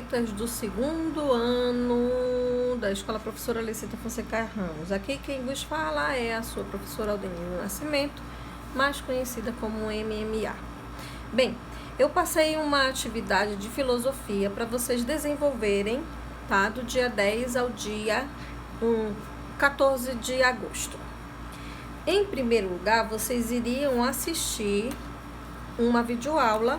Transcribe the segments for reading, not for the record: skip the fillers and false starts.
Freitas, do 2º ano da Escola Professora Lecita Fonseca Ramos. Aqui quem vos fala é a sua professora Aldenir Nascimento, mais conhecida como MMA. Bem, eu passei uma atividade de filosofia para vocês desenvolverem, tá? Do dia 10 ao dia 14 de agosto. Em primeiro lugar, vocês iriam assistir uma videoaula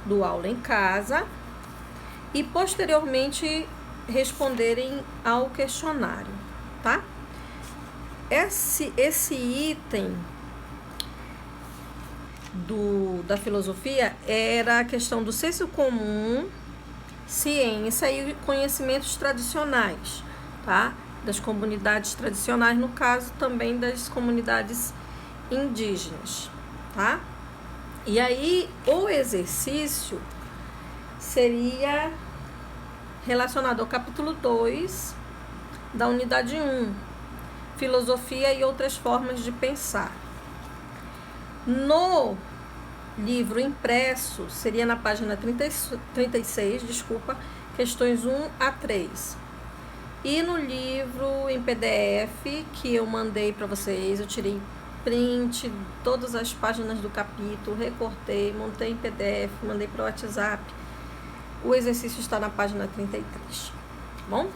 do Aula em Casa e posteriormente responderem ao questionário, tá? Esse item da filosofia era a questão do senso comum, ciência e conhecimentos tradicionais, tá? Das comunidades tradicionais, no caso também das comunidades indígenas, tá? E aí, o exercício seria relacionado ao capítulo 2 da unidade 1, filosofia e outras formas de pensar. No livro impresso, seria na página 36, questões 1 a 3. E no livro em PDF que eu mandei para vocês, eu tirei print, todas as páginas do capítulo, recortei, montei em PDF, mandei para o WhatsApp. O exercício está na página 33, tá bom?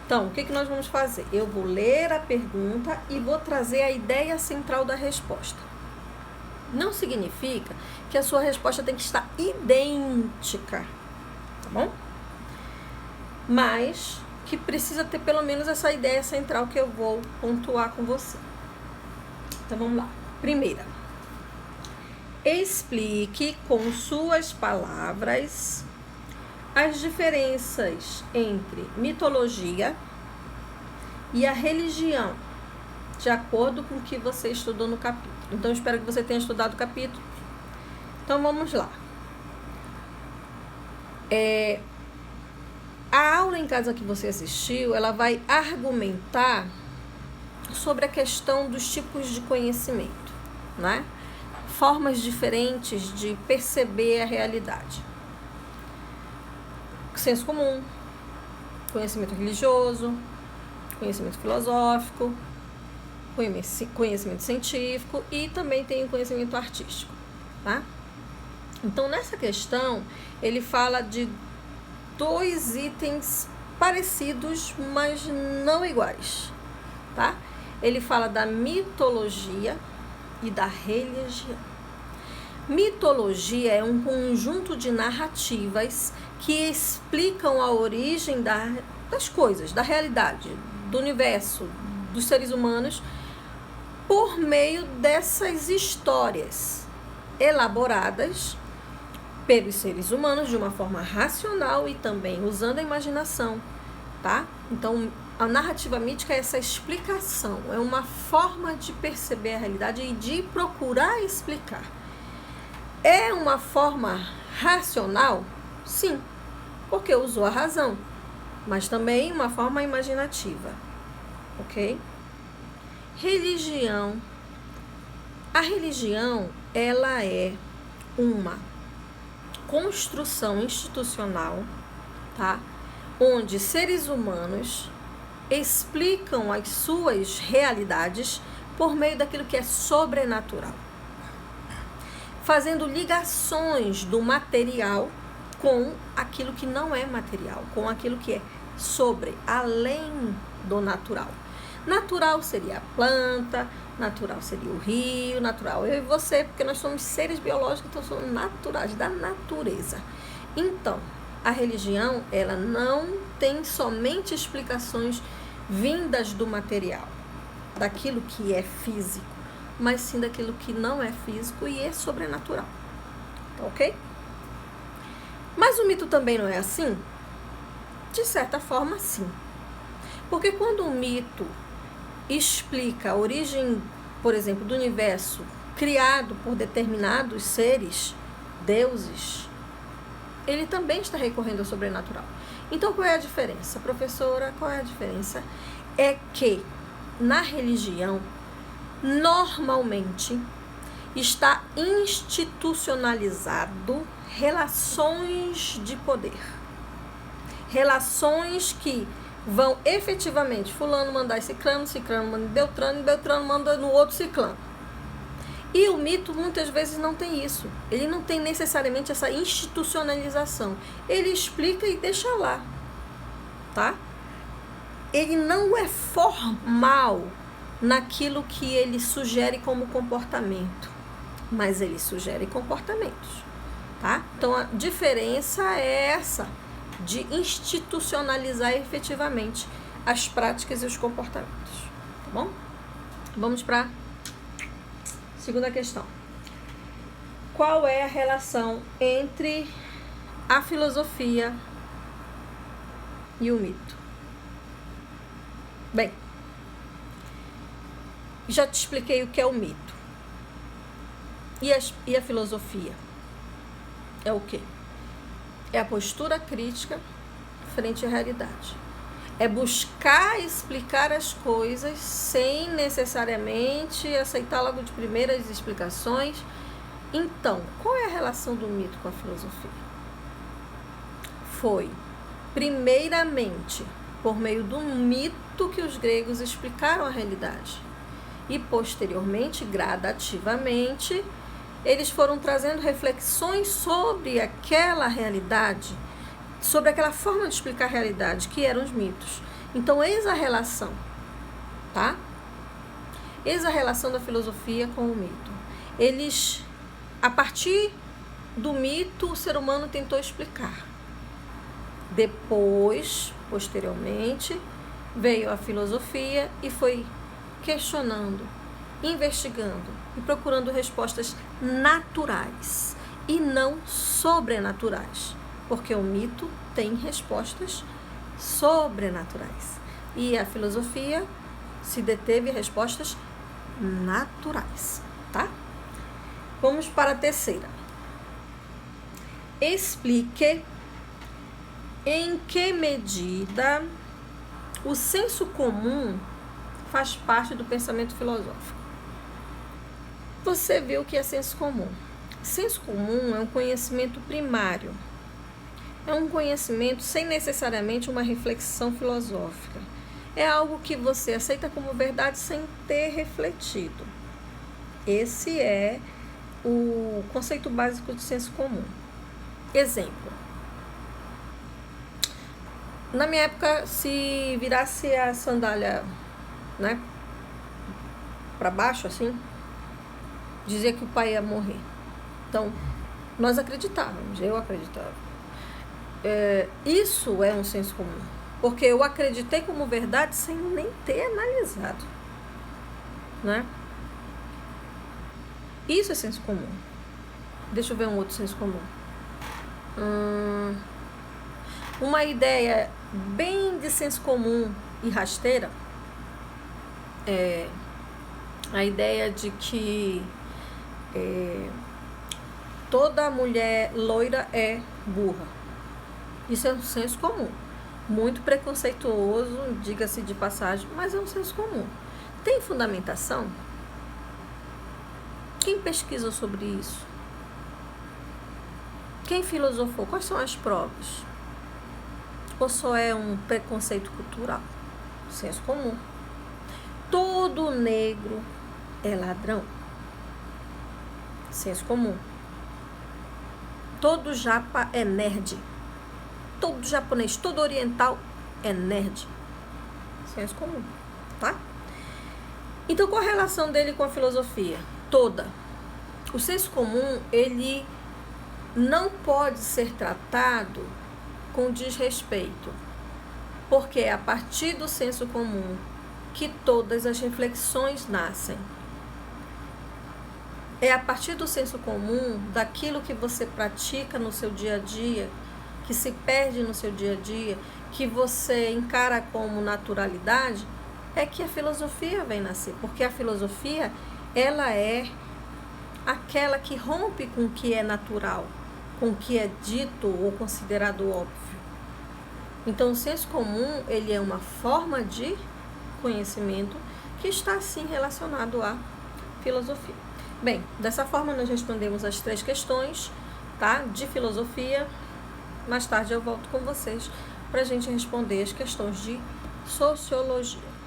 Então, o que nós vamos fazer? Eu vou ler a pergunta e vou trazer a ideia central da resposta. Não significa que a sua resposta tem que estar idêntica, tá bom? Mas que precisa ter pelo menos essa ideia central que eu vou pontuar com você. Então, vamos lá. Primeira, explique com suas palavras as diferenças entre mitologia e a religião, de acordo com o que você estudou no capítulo. Então, eu espero que você tenha estudado o capítulo. Então, vamos lá. A aula em casa que você assistiu, ela vai argumentar sobre a questão dos tipos de conhecimento, né? Formas diferentes de perceber a realidade. Senso comum, conhecimento religioso, conhecimento filosófico, conhecimento científico e também tem o conhecimento artístico, tá? Então, nessa questão, ele fala de 2 itens parecidos, mas não iguais, tá? Ele fala da mitologia e da religião. Mitologia é um conjunto de narrativas que explicam a origem das coisas, da realidade, do universo, dos seres humanos, por meio dessas histórias elaboradas pelos seres humanos de uma forma racional e também usando a imaginação, tá? Então, a narrativa mítica é essa explicação, é uma forma de perceber a realidade e de procurar explicar. É uma forma racional? Sim, porque usou a razão, mas também uma forma imaginativa, ok? Religião. A religião, ela é uma construção institucional, tá? Onde seres humanos explicam as suas realidades por meio daquilo que é sobrenatural, fazendo ligações do material com aquilo que não é material, com aquilo que é além do natural. Natural seria a planta, natural seria o rio, natural eu e você, porque nós somos seres biológicos, então somos naturais, da natureza. Então, a religião, ela não tem somente explicações vindas do material, daquilo que é físico, mas sim daquilo que não é físico e é sobrenatural, ok? Mas o mito também não é assim? De certa forma, sim. Porque quando um mito explica a origem, por exemplo, do universo criado por determinados seres, deuses, ele também está recorrendo ao sobrenatural. Então, qual é a diferença? Professora, qual é a diferença? É que na religião, normalmente, está institucionalizado relações de poder. relações que vão efetivamente fulano mandar ciclano, ciclano manda Beltrano e Beltrano manda no outro ciclano. E o mito muitas vezes não tem isso. Ele não tem necessariamente essa institucionalização. Ele explica e deixa lá, tá? Ele não é formal naquilo que ele sugere como comportamento, mas ele sugere comportamentos, tá? Então a diferença é essa, de institucionalizar efetivamente as práticas e os comportamentos, tá bom? Vamos para segunda questão. Qual é a relação entre a filosofia e o mito? Bem, já te expliquei o que é o mito. E a filosofia? É o quê? É a postura crítica frente à realidade. É buscar explicar as coisas sem necessariamente aceitar logo de primeiras explicações. Então, qual é a relação do mito com a filosofia? Foi, primeiramente, por meio do mito que os gregos explicaram a realidade. E, posteriormente, gradativamente, eles foram trazendo reflexões sobre aquela realidade, sobre aquela forma de explicar a realidade, que eram os mitos. Então, eis a relação, tá? Eis a relação da filosofia com o mito. Eles, a partir do mito, o ser humano tentou explicar. Depois, posteriormente, veio a filosofia e foi questionando, investigando e procurando respostas naturais e não sobrenaturais. Porque o mito tem respostas sobrenaturais. E a filosofia se deteve em respostas naturais, tá? Vamos para a terceira. Explique em que medida o senso comum faz parte do pensamento filosófico. Você viu o que é senso comum. Senso comum é um conhecimento primário. É um conhecimento sem necessariamente uma reflexão filosófica. É algo que você aceita como verdade sem ter refletido. Esse é o conceito básico de senso comum. Exemplo. Na minha época, se virasse a sandália, né, para baixo, assim, dizia que o pai ia morrer. Então, nós acreditávamos, eu acreditava. Isso é um senso comum, porque eu acreditei como verdade sem nem ter analisado, né? Isso é senso comum. Deixa eu ver um outro senso comum. Uma ideia bem de senso comum e rasteira é a ideia de que toda mulher loira é burra. Isso é um senso comum. Muito preconceituoso, diga-se de passagem, mas é um senso comum. Tem fundamentação? Quem pesquisa sobre isso? Quem filosofou? Quais são as provas? Ou só é um preconceito cultural? Senso comum. Todo negro é ladrão. Senso comum. Todo japa é nerd. Todo japonês, todo oriental é nerd. Senso comum, tá? Então, qual a relação dele com a filosofia? Toda. O senso comum, ele não pode ser tratado com desrespeito, porque é a partir do senso comum que todas as reflexões nascem. É a partir do senso comum, daquilo que você pratica no seu dia a dia, que se perde no seu dia a dia, que você encara como naturalidade, é que a filosofia vem nascer. Porque a filosofia, ela é aquela que rompe com o que é natural, com o que é dito ou considerado óbvio. Então, o senso comum, ele é uma forma de conhecimento que está, sim, relacionado à filosofia. Bem, dessa forma nós respondemos as 3 questões, tá? De filosofia. Mais tarde eu volto com vocês para a gente responder as questões de sociologia.